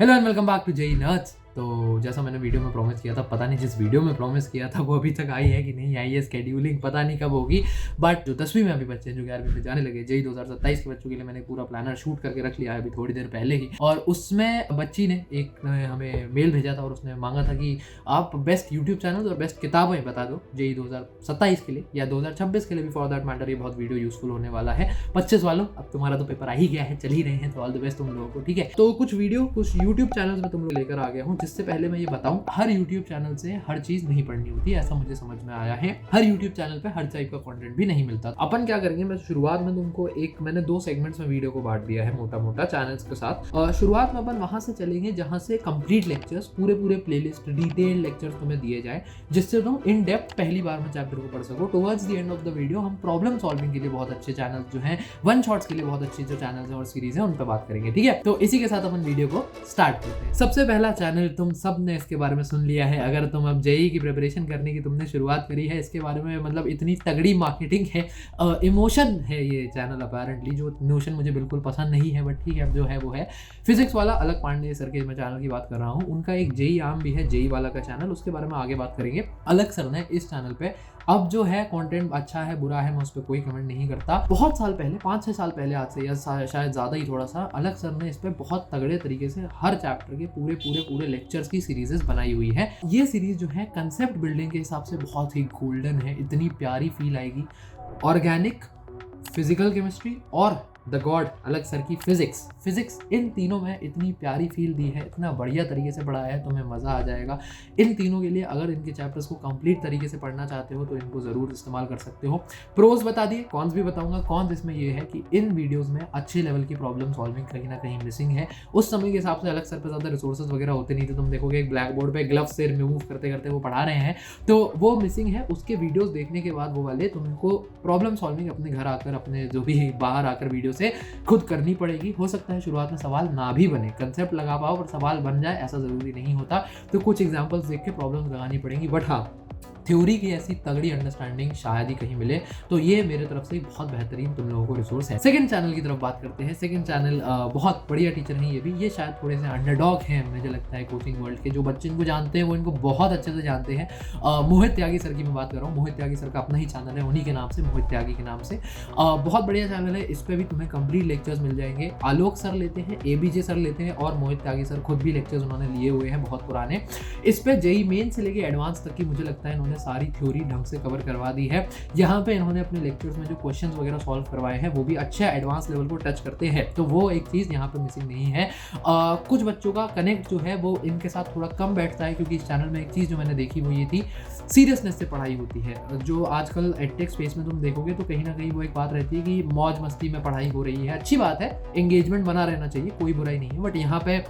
Hello and welcome back to JEE nerds. तो जैसा मैंने वीडियो में प्रॉमिस किया था, पता नहीं जिस वीडियो में प्रॉमिस किया था वो अभी तक आई है कि नहीं आई है, स्केड्यूलिंग पता नहीं कब होगी। बट जो 10वीं में अभी बच्चे हैं जो 11वीं में जाने लगे, जेई 2027 के बच्चों के लिए मैंने पूरा प्लानर शूट करके रख लिया है अभी थोड़ी देर पहले ही। और उसमें बच्ची ने एक हमें मेल भेजा था और उसने मांगा था कि आप बेस्ट यूट्यूब चैनल और बेस्ट किताबें बता दो जेई 2027 के लिए या 2026 के लिए भी फॉर दैट मैटर। ये बहुत वीडियो यूजफुल होने वाला है। 25 वालों, अब तुम्हारा तो पेपर आ ही गया है, चल ही रहे हैं, तो ऑल द बेस्ट तुम लोगों को। ठीक है, तो कुछ वीडियो कुछ यूट्यूब चैनल्स में तुम लोग लेकर आ गया हूँ। जिससे पहले मैं ये बताऊं, हर यूट्यूब चैनल से हर चीज नहीं पढ़नी होती, ऐसा मुझे समझ में आया है। हर यूट्यूब चैनल पे हर टाइप का कंटेंट भी नहीं मिलता। अपन क्या करेंगे, मैं शुरुआत में तुमको मैंने 2 सेगमेंट्स में वीडियो को बांट दिया है मोटा मोटा चैनल्स के साथ। शुरुआत में अपन वहां से चलेंगे जहां से कंप्लीट लेक्चर्स, पूरे प्लेलिस्ट, डिटेल्ड लेक्चर्स तुम्हें दिए जाए, जिससे तुम इन डेप्थ पहली बार में चैप्टर को पढ़ सको। Towards the end of the video हम प्रॉब्लम सॉल्विंग के लिए बहुत अच्छे चैनल्स जो हैं, वन शॉट्स के लिए बहुत अच्छे जो चैनल्स हैं और सीरीज हैं, उन पर बात करेंगे। ठीक है, तो इसी के साथ अपन वीडियो को स्टार्ट करते हैं। सबसे पहला चैनल, तुम सब ने इसके बारे में सुन लिया है। अगर तुम अब जेई की प्रिपरेशन करने की तुमने शुरुआत करी है, इसके बारे में मतलब इतनी तगड़ी मार्केटिंग है, इमोशन है ये चैनल अपेरेंटली, जो नोशन मुझे बिल्कुल पसंद नहीं है, बट ठीक है, अब जो है वो है। फिजिक्स वाला अलग पांडे सर के मैं चैनल की बात कर रहा हूँ, उनका एक जेई आम भी है, जेई वाला का चैनल, उसके बारे में आगे बात करेंगे। अलग सर ने इस चैनल पे अब जो है कंटेंट अच्छा है बुरा है, मैं उस पर कोई कमेंट नहीं करता। बहुत साल पहले, 5-6 साल पहले आज से, या शायद ज़्यादा ही थोड़ा सा, अलग सर ने इस पर बहुत तगड़े तरीके से हर चैप्टर के पूरे लेक्चर्स की सीरीजेस बनाई हुई है। ये सीरीज जो है कंसेप्ट बिल्डिंग के हिसाब से बहुत ही गोल्डन है, इतनी प्यारी फील आएगी। ऑर्गेनिक, फिजिकल केमिस्ट्री और द गॉड अलग सर की फिजिक्स, इन तीनों में इतनी प्यारी फील दी है, इतना बढ़िया तरीके से पढ़ाया है, तुम्हें मज़ा आ जाएगा। इन तीनों के लिए अगर इनके चैप्टर्स को कंप्लीट तरीके से पढ़ना चाहते हो तो इनको ज़रूर इस्तेमाल कर सकते हो। प्रोज बता दिए, कॉन्स भी बताऊंगा। कॉन्स इसमें ये है कि इन वीडियोज़ में अच्छे लेवल की प्रॉब्लम सॉल्विंग कहीं ना कहीं मिसिंग है। उस समय के हिसाब से अलग सर पर ज़्यादा रिसोर्सेज वगैरह होते नहीं थे। तुम देखोगे एक ब्लैक बोर्ड पर ग्लव से रिमूव करते करते वो पढ़ा रहे हैं, तो वो मिसिंग है। उसके वीडियोज़ देखने के बाद वो वाले तुमको प्रॉब्लम सॉल्विंग अपने घर आकर, अपने जो भी बाहर आकर वीडियो से खुद करनी पड़ेगी। हो सकता है शुरुआत में सवाल ना भी बने, कंसेप्ट लगा पाओ और सवाल बन जाए, ऐसा जरूरी नहीं होता। तो कुछ एग्जांपल्स देख के प्रॉब्लम्स लगानी पड़ेंगी, बट हाँ, थ्योरी की ऐसी तगड़ी अंडरस्टैंडिंग शायद ही कहीं मिले। तो ये मेरे तरफ से बहुत बेहतरीन तुम लोगों को रिसोर्स है। सेकंड चैनल की तरफ बात करते हैं। सेकंड चैनल बहुत बढ़िया टीचर हैं ये भी। ये शायद थोड़े से अंडरडॉग हैं, मुझे लगता है कोचिंग वर्ल्ड के। जो बच्चे इनको जानते हैं वो इनको बहुत अच्छे से जानते हैं। मोहित त्यागी सर की मैं बात कर रहा हूँ। मोहित त्यागी सर का अपना ही चैनल है, उन्हीं के नाम से, मोहित त्यागी के नाम से। बहुत बढ़िया चैनल है, इस पर भी तुम्हें कंप्लीट लेक्चर्स मिल जाएंगे। आलोक सर लेते हैं, ABJ सर लेते हैं, और मोहित त्यागी सर खुद भी लेक्चर्स उन्होंने लिए हुए हैं बहुत पुराने। इस पर जेई मेन से लेके एडवांस तक की मुझे लगता है इन्होंने सारी थ्योरी ढंग से कवर करवा दी है। यहाँ पे इन्होंने अपने लेक्चर्स में जो क्वेश्चंस वगैरह सॉल्व करवाए हैं वो भी अच्छा एडवांस लेवल को टच करते हैं, तो वो एक चीज़ यहाँ पे मिसिंग नहीं है। कुछ बच्चों का कनेक्ट जो है वो इनके साथ थोड़ा कम बैठता है, क्योंकि इस चैनल में एक चीज़ जो मैंने देखी वो ये थी, सीरियसनेस से पढ़ाई होती है। जो आजकल एडटेक स्पेस में तुम देखोगे तो कहीं ना कहीं वो एक बात रहती है कि मौज मस्ती में पढ़ाई हो रही है, अच्छी बात है, एंगेजमेंट बना रहना चाहिए, कोई बुराई नहीं है, बट यहाँ पे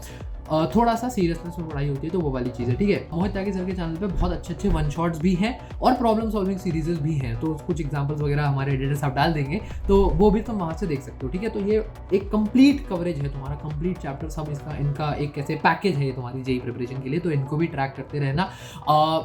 थोड़ा सा सीरियसनेस में पढ़ाई होती है, तो वो वाली चीज़ है। ठीक है, मोहित त्यागी सर के चैनल पे बहुत अच्छे वन शॉट्स भी हैं और प्रॉब्लम सॉल्विंग सीरीजेस भी हैं, तो कुछ एग्जांपल्स वगैरह हमारे एडिटर साहब डाल देंगे, तो वो भी तुम वहाँ से देख सकते हो। ठीक है, तो ये एक कंप्लीट कवरेज है तुम्हारा, कंप्लीट चैप्टर सब इनका एक ऐसे पैकेज है तुम्हारी जेई प्रिपरेशन के लिए, तो इनको भी ट्रैक करते रहना।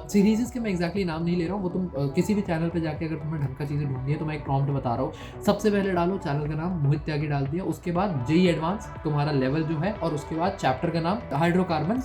सीरीजेस के मैं एक्जैक्टली नाम नहीं ले रहा हूँ, वो तुम किसी भी चैनल पर जाकर अगर तुम्हें ढंग का चीज़ें ढूंढनी है तो मैं एक प्रॉम्प्ट बता रहा हूँ। सबसे पहले डालो चैनल का नाम, मोहित त्यागी डाल दिया, उसके बाद जेई एडवांस तुम्हारा लेवल जो है, और उसके बाद चैप्टर का नाम हाइड्रोकार्बन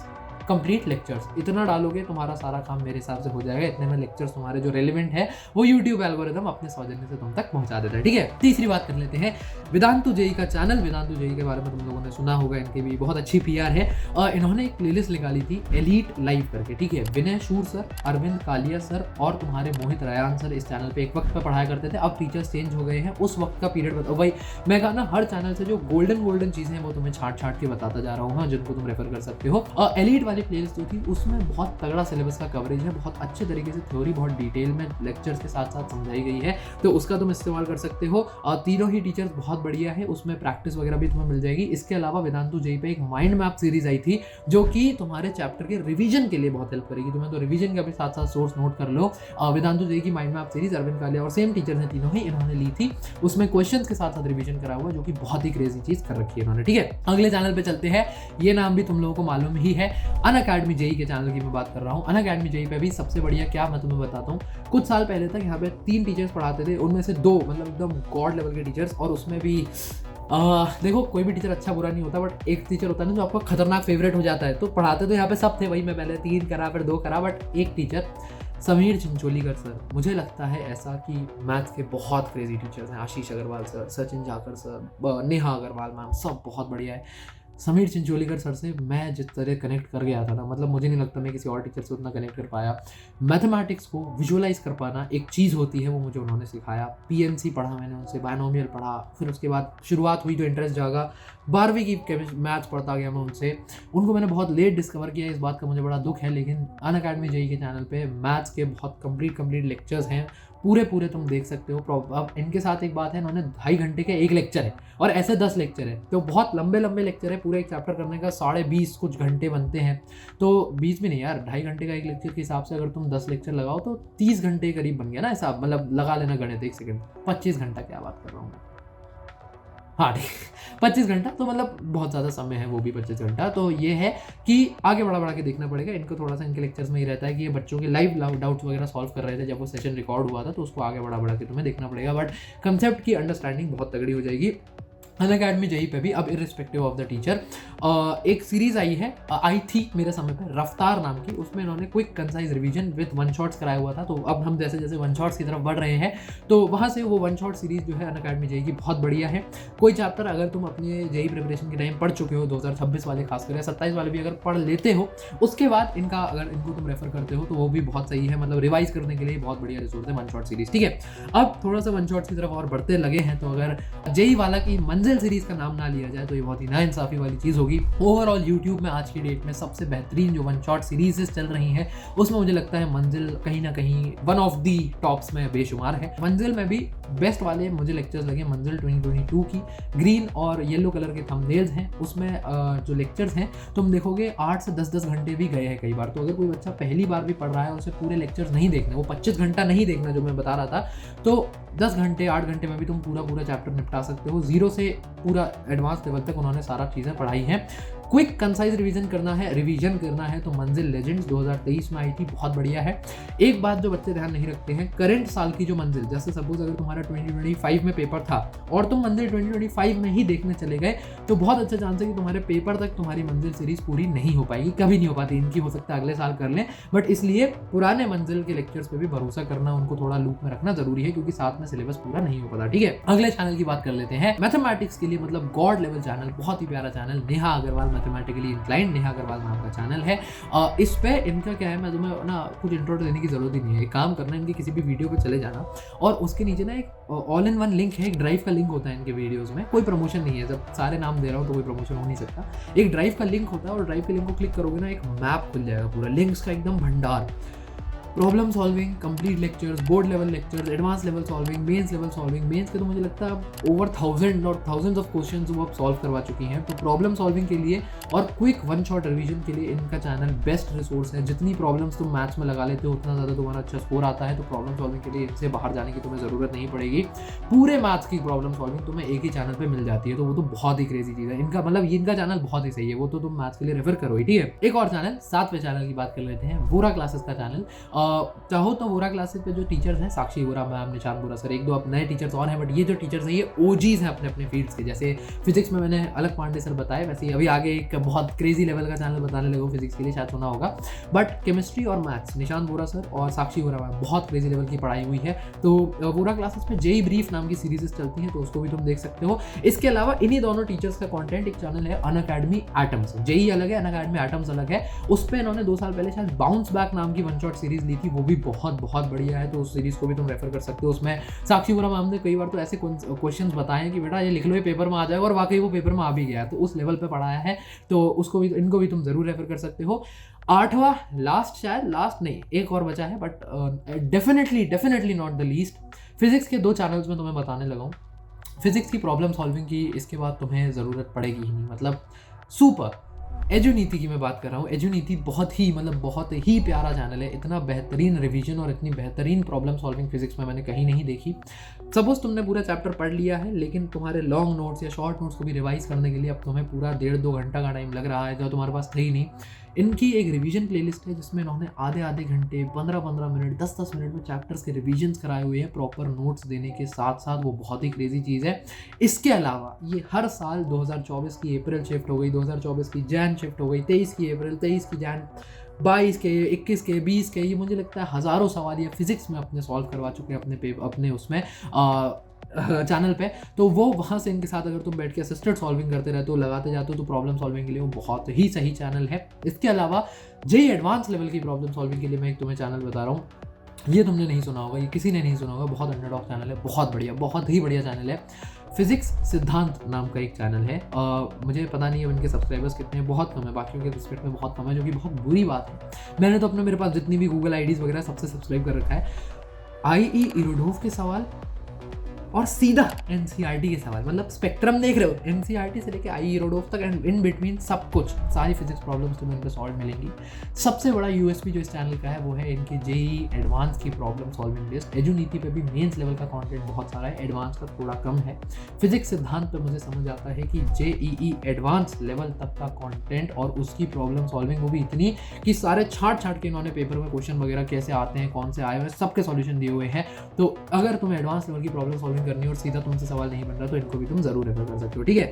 कंप्लीट लेक्चर्स। इतना डालोगे तुम्हारा सारा काम मेरे हिसाब से हो जाएगा। इतने में लेक्चर्स तुम्हारे जो रेलेवेंट है वो यूट्यूब एल्गोरिथम अपने सौजन्य से तुम तक पहुंचा देता है। ठीक है, तीसरी बात कर लेते हैं, वेदांतु जेई का चैनल। वेदांतु जेई के बारे में तुम लोगों ने सुना होगा, इनके भी बहुत अच्छी PR है। इन्होंने एक प्लेलिस्ट निकाली थी एलीट लाइव करके। ठीक है, विनय शूर सर, अरविंद कालिया सर और तुम्हारे मोहित रयान सर इस चैनल पे एक वक्त पर पढ़ाया करते थे। अब टीचर्स चेंज हो गए हैं, उस वक्त का पीरियड बताओ भाई। मैं कहा ना, हर चैनल से जो गोल्डन चीजें हैं वो तुम्हें छाट के बताता जा रहा हूँ, जिनको तुम रेफर कर सकते हो। एलीट वाली प्लेलिस्ट जो थी उसमें बहुत तगड़ा सिलेबस का कवरेज है, बहुत अच्छे तरीके से थ्योरी बहुत डिटेल में लेक्चर्स के साथ साथ समझाई गई है, तो उसका तुम इस्तेमाल कर सकते हो। तीनों ही टीचर्स बहुत बढ़िया है, उसमें प्रैक्टिस वगैरह भी तुम्हें मिल जाएगी। इसके अलावा वेदांतु जेई पे एक माइंड मैप सीरीज आई थी जो कि तुम्हारे चैप्टर के रिवीजन के लिए बहुत हेल्प करेगी तुम्हें, तो रिवीजन का भी साथ साथ सोर्स नोट कर लो। वेदांतु जेई की mind map series Arvind Kalia और सेम टीचर हैं तीनों ही, इन्होंने ली थी। उसमें क्वेश्चंस के साथ साथ रिवीजन करा हुआ, जो कि बहुत ही क्रेजी चीज कर रखी है इन्होंने। ठीक है, अगले चैनल पे चलते हैं। ये नाम भी तुम लोगों को मालूम ही है, अनअकैडमी जेई के चैनल की मैं बात कर रहा हूँ। अनअकैडमी जेई पे भी सबसे बढ़िया क्या मैं तुम्हें बताता हूँ, कुछ साल पहले तक यहाँ पे 3 टीचर्स पढ़ाते थे, उनमें से 2 मतलब एकदम गॉड लेवल के टीचर्स, और उसमें भी देखो कोई भी टीचर अच्छा बुरा नहीं होता, बट एक टीचर होता है ना जो आपका खतरनाक फेवरेट हो जाता है। तो पढ़ाते तो यहाँ पे सब थे, वही मैं पहले 3 करा फिर 2 करा, बट एक टीचर समीर चिंचोलीकर सर, मुझे लगता है ऐसा कि मैथ्स के बहुत क्रेजी टीचर्स हैं। आशीष अग्रवाल सर, सचिन जाकर सर, नेहा अग्रवाल मैम, सब बहुत बढ़िया है। समीर चिंचोलीकर सर से मैं जिस तरह कनेक्ट कर गया था ना, मतलब मुझे नहीं लगता मैं किसी और टीचर से उतना कनेक्ट कर पाया। मैथमेटिक्स को विजुअलाइज कर पाना एक चीज़ होती है, वो मुझे उन्होंने सिखाया। पीएनसी पढ़ा मैंने उनसे, बायनोमियल पढ़ा, फिर उसके बाद शुरुआत हुई तो इंटरेस्ट जागा, 12वीं की मैथ्स पढ़ता गया मैं उनसे। उनको मैंने बहुत लेट डिस्कवर किया, इस बात का मुझे बड़ा दुख है, लेकिन अनअकैडमी जेई के चैनल पे मैथ्स के बहुत कंप्लीट लेक्चर्स हैं, पूरे तुम देख सकते हो। अब इनके साथ एक बात है, इन्होंने 2.5 घंटे के एक लेक्चर है और ऐसे 10 लेक्चर है, तो बहुत लंबे लेक्चर है। पूरे एक चैप्टर करने का 20.5 कुछ घंटे बनते हैं, तो 20 भी नहीं यार, 2.5 घंटे का एक लेक्चर के हिसाब से अगर तुम 10 लेक्चर लगाओ तो 30 घंटे के करीब बन गया ना हिसाब, मतलब लगा लेना गणित, 1 सेकंड, 25 घंटा क्या बात कर रहा हूँ मैं, हाँ ठीक, 25 घंटा, तो मतलब बहुत ज़्यादा समय है वो भी 25 घंटा। तो ये है कि आगे बढ़ा के देखना पड़ेगा इनको। थोड़ा सा इनके लेक्चर्स में ही रहता है कि ये बच्चों के लाइव डाउट्स वगैरह सॉल्व कर रहे थे जब वो सेशन रिकॉर्ड हुआ था, तो उसको आगे बढ़ा के तुम्हें देखना पड़ेगा, बट कंसेप्ट की अंडरस्टैंडिंग बहुत तगड़ी हो जाएगी अनअकैडमी जेई पे भी। अब इरिस्पेक्टिव ऑफ द टीचर, एक सीरीज आई थी मेरे समय पे, रफ्तार नाम की, उसमें इन्होंने quick concise revision with one shots कराया हुआ था। तो अब हम जैसे जैसे वन शॉट्स की तरफ बढ़ रहे हैं, तो वहाँ से वो वन शॉट सीरीज जो है अनअकैडमी जेई की बहुत बढ़िया है। कोई चैप्टर अगर तुम अपने जेई प्रिपरेशन के टाइम पढ़ चुके हो, 2026 वाले खासकर, 27 वाले भी अगर पढ़ लेते हो, उसके बाद अगर इनको तुम रेफर करते हो तो वो भी बहुत सही है, मतलब रिवाइज करने के लिए बहुत बढ़िया रिसोर्स है वन शॉट सीरीज। ठीक है, अब थोड़ा सा वन शॉट्स की तरफ और बढ़ते लगे हैं, तो अगर जेई वाला की मंजिल सीरीज का नाम ना लिया जाए तो ये बहुत ही नाइंसाफी वाली चीज़ होगी। ओवरऑल यूट्यूब में आज की डेट में सबसे बेहतरीन जो वन शॉट सीरीज चल रही हैं, उसमें मुझे लगता है मंजिल कहीं ना कहीं वन ऑफ दी टॉप्स में बेशुमार है। मंजिल में भी बेस्ट वाले मुझे लेक्चर्स लगे मंजिल 2022 की, ग्रीन और येलो कलर के थंबनेल्स हैं उसमें, जो लेक्चर्स हैं तुम देखोगे 8 से 10 घंटे भी गए हैं कई बार। तो अगर कोई बच्चा पहली बार भी पढ़ रहा है, उसे पूरे लेक्चर्स नहीं देखने, वो 25 घंटा नहीं देखना जो मैं बता रहा था, तो 10 घंटे 8 घंटे में भी तुम पूरा चैप्टर निपटा सकते हो। 0 से पूरा एडवांस लेवल तक उन्होंने सारा चीज़ें पढ़ाई हैं। क्विक कंसाइज रिवीजन करना है तो मंजिल लेजेंड्स 2023 में आई थी, बहुत बढ़िया है। एक बात जो बच्चे ध्यान नहीं रखते हैं, करंट साल की जो मंजिल, जैसे सपोज अगर तुम्हारा 2025 में पेपर था और तुम मंजिल 2025 में ही देखने चले गए, तो बहुत अच्छा चांस है कि तुम्हारे पेपर तक तुम्हारी मंजिल सीरीज पूरी नहीं हो पाएगी, कभी नहीं हो पाती। इनकी हो सकता है अगले साल कर लें, बट इसलिए पुराने मंजिल के लेक्चर्स पे भी भरोसा करना, उनको थोड़ा लूप में रखना जरूरी है, क्योंकि साथ में सिलेबस पूरा नहीं हो पाता। ठीक है, अगले चैनल की बात कर लेते हैं, मैथमेटिक्स के लिए मतलब गॉड लेवल चैनल, बहुत ही प्यारा channel, Neha Agarwal mathematically inclined, Neha Agarwal नाम का चैनल है। इस पे इनका क्या है, मैं तुम्हें ना कुछ इंट्रो देने की जरूरत ही नहीं है, एक काम करना, इनकी किसी भी वीडियो पे चले जाना और उसके नीचे ना एक ऑल इन वन लिंक है, एक ड्राइव का लिंक होता है इनके वीडियोस में, कोई प्रमोशन नहीं है, जब सारे नाम दे रहा हूँ तो कोई प्रमोशन हो नहीं सकता। एक ड्राइव का लिंक होता है और ड्राइव के लिंक को क्लिक करोगे ना, एक मैप खुल जाएगा पूरा, लिंक्स का एकदम भंडार, problem solving, complete lectures, board level lectures, advance level solving, mains level solving. Mains के तो मुझे लगता है ओवर 1000 और थाउजेंड्स ऑफ क्वेश्चंस वो अब सॉल्व करवा चुकी हैं। तो प्रॉब्लम सॉल्विंग के लिए और क्विक वन शॉट रिवीजन के लिए इनका चैनल बेस्ट रिसोर्स है। जितनी प्रॉब्लम्स तुम मैथ्स में लगा लेते हो उतना ज़्यादा तुम्हारा अच्छा स्कोर आता है, तो प्रॉब्लम सॉल्विंग के लिए इनसे बाहर जाने की तुम्हें ज़रूरत नहीं पड़ेगी। पूरे मैथ्स की प्रॉब्लम सॉल्विंग तुम्हें एक ही चैनल पर मिल जाती है, तो वो तो बहुत ही क्रेजी चीज़ है इनका, मतलब इनका चैनल बहुत ही सही है, वो तो तुम मैथ्स के लिए रेफर करो ही। ठीक है, एक और चैनल, 7वें चैनल की बात कर लेते हैं, वोरा क्लासेस का चैनल। चाहो तो वोरा क्लासेस पे जो टीचर्स हैं, साक्षी वोरा मैम, निशान वोरा सर, एक दो अब नए टीचर्स और हैं, बट ये जो टीचर्स हैं ये ओजीज हैं अपने अपने फील्ड्स के। जैसे फिजिक्स में मैंने अलग पांडे सर बताए, वैसे अभी आगे एक बहुत क्रेजी लेवल का चैनल बताने लगा फिजिक्स के लिए, शायद सुना होगा। बट केमिस्ट्री और मैथ्स निशान वोरा सर और साक्षी वोरा मैम बहुत क्रेजी लेवल की पढ़ाई हुई है। तो वोरा क्लासेस पे जेई ब्रीफ नाम की सीरीज चलती हैं, तो उसको भी तुम देख सकते हो। इसके अलावा इन्हीं दोनों टीचर्स का कॉन्टेंट एक चैनल है अनअकैडमी एटम्स, जेई अलग है, अनअकैडमी एटम्स अलग है। उस पर इन्होंने 2 साल पहले शायद बाउंस बैक नाम की वन शॉट सीरीज ली थी, वो भी बहुत बढ़िया है, तो उस सीरीज को भी तुम रेफर कर सकते हो। उसमें साक्षी वोरा मैम ने कई बार तो ऐसे क्वेश्चंस बताए हैं कि बेटा ये लिख लो, ये पेपर में आ जाएगा, और वाकई वो पेपर में आ भी गया, तो उस लेवल पे पढ़ाया है, तो उसको भी, इनको भी तुम जरूर रेफर कर सकते हो। 8वां लास्ट, शायद लास्ट नहीं, एक और बचा है, but definitely not the least, physics के 2 चैनल्स में तुम्हें बताने लगा हूँ। फिजिक्स की प्रॉब्लम सॉल्विंग की इसके बाद तुम्हें ज़रूरत पड़ेगी ही नहीं, मतलब सुपर। एजुनीति की मैं बात कर रहा हूँ, एजुनीति बहुत ही प्यारा चैनल है, इतना बेहतरीन रिवीजन और इतनी बेहतरीन प्रॉब्लम सॉल्विंग फिजिक्स में मैंने कहीं नहीं देखी। सपोज तुमने पूरा चैप्टर पढ़ लिया है, लेकिन तुम्हारे लॉन्ग नोट्स या शॉर्ट नोट्स को भी रिवाइज करने के लिए अब तुम्हें पूरा 1.5-2 घंटा का टाइम लग रहा है, जो तुम्हारे पास थे ही नहीं। इनकी एक रिवीजन प्लेलिस्ट है जिसमें इन्होंने आधे आधे घंटे 15-15 मिनट 10-10 मिनट में चैप्टर्स के रिवीजन्स कराए हुए हैं प्रॉपर नोट्स देने के साथ साथ। वो बहुत ही क्रेजी चीज़ है। इसके अलावा ये हर साल 2024 की अप्रैल शिफ्ट हो गई, 2024 की जैन शिफ्ट हो गई, 23 की अप्रैल, 23 की जैन, 22 के, 21 के, 20 के, ये मुझे लगता है हज़ारों सवाल ये फिजिक्स में अपने सॉल्व करवा चुके हैं अपने उसमें चैनल पे। तो वो वहाँ से इनके साथ अगर तुम बैठ के असिस्टेड सॉल्विंग करते रहते हो, लगाते जाते हो, तो प्रॉब्लम सॉल्विंग के लिए वो बहुत ही सही चैनल है। इसके अलावा जेईई एडवांस लेवल की प्रॉब्लम सॉल्विंग के लिए मैं एक तुम्हें चैनल बता रहा हूँ, ये तुमने नहीं सुना होगा, ये किसी ने नहीं सुना होगा, बहुत अंडरडॉग चैनल है, बहुत बढ़िया, बहुत ही बढ़िया चैनल है। फिजिक्स सिद्धांत नाम का एक चैनल है। मुझे पता नहीं है उनके सब्सक्राइबर्स कितने हैं, बहुत कम है, बाकियों के रिस्पेक्ट में बहुत कम है, जो कि बहुत बुरी बात है। मैंने तो अपने मेरे पास जितनी भी गूगल आईडीज़ वगैरह सबसे सब्सक्राइब कर रखा है। IE इरोडोव के सवाल और सीधा NCERT के सवाल, मतलब स्पेक्ट्रम देख रहे हो, NCERT से लेके IE इरोडोव तक एंड इन बिटवीन सब कुछ, सारी फिजिक्स प्रॉब्लम्स तुम्हें इनपे सॉल्व मिलेंगी। सबसे बड़ा USP जो इस चैनल का है वो है इनकी जेईई एडवांस की प्रॉब्लम सॉल्विंग लिस्ट। एजुनीति पे भी मेंस लेवल का कंटेंट बहुत सारा है, एडवांस का थोड़ा कम है। फिजिक्स सिद्धांत पे मुझे समझ आता है कि जेईई एडवांस लेवल तक का कंटेंट और उसकी प्रॉब्लम सॉल्विंग वो भी इतनी कि सारे छाट के इन्होंने पेपर में क्वेश्चन वगैरह कैसे आते हैं, कौन से आए हुए हैं, सबके सॉल्यूशन दिए हुए हैं। तो अगर तुम्हें एडवांस लेवल की प्रॉब्लम सॉल्विंग करनी और सीधा तुमसे सवाल नहीं बन रहा तो इनको भी तुम जरूर रेफर कर सकते हो, ठीक है।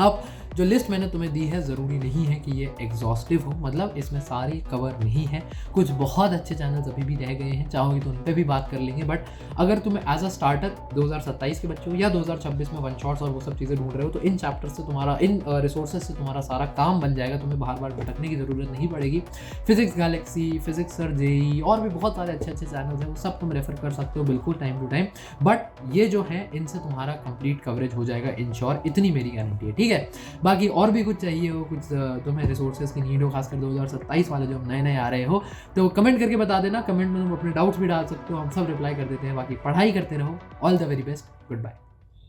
अब जो लिस्ट मैंने तुम्हें दी है ज़रूरी नहीं है कि ये एग्जॉस्टिव हो, मतलब इसमें सारी कवर नहीं है, कुछ बहुत अच्छे चैनल्स अभी भी रह गए हैं, चाहोगे तो उन पर भी बात कर लेंगे। बट अगर तुम्हें एज अ स्टार्टर 2027 के बच्चे हो या 2026 में वन शॉट्स और वो सब चीज़ें ढूंढ रहे हो, तो इन चैप्टर से तुम्हारा, इन रिसोर्सेज से तुम्हारा सारा काम बन जाएगा, तुम्हें बार बार भटकने की ज़रूरत नहीं पड़ेगी। Physics Galaxy, physics sir, JEE और भी बहुत सारे अच्छे अच्छे चैनल्स हैं, वो सब तुम रेफर कर सकते हो बिल्कुल टाइम टू टाइम। बट ये जो है इनसे तुम्हारा कंप्लीट कवरेज हो जाएगा इंश्योर, इतनी मेरी गारंटी है, ठीक है। बाकी और भी कुछ चाहिए हो, कुछ तुम्हें रिसोर्सेज की नीड हो, खासकर 2027 वाले जो नए नए आ रहे हो, तो कमेंट करके बता देना। कमेंट में तुम अपने डाउट्स भी डाल सकते हो, हम सब रिप्लाई कर देते हैं। बाकी पढ़ाई करते रहो। All the very best, good bye.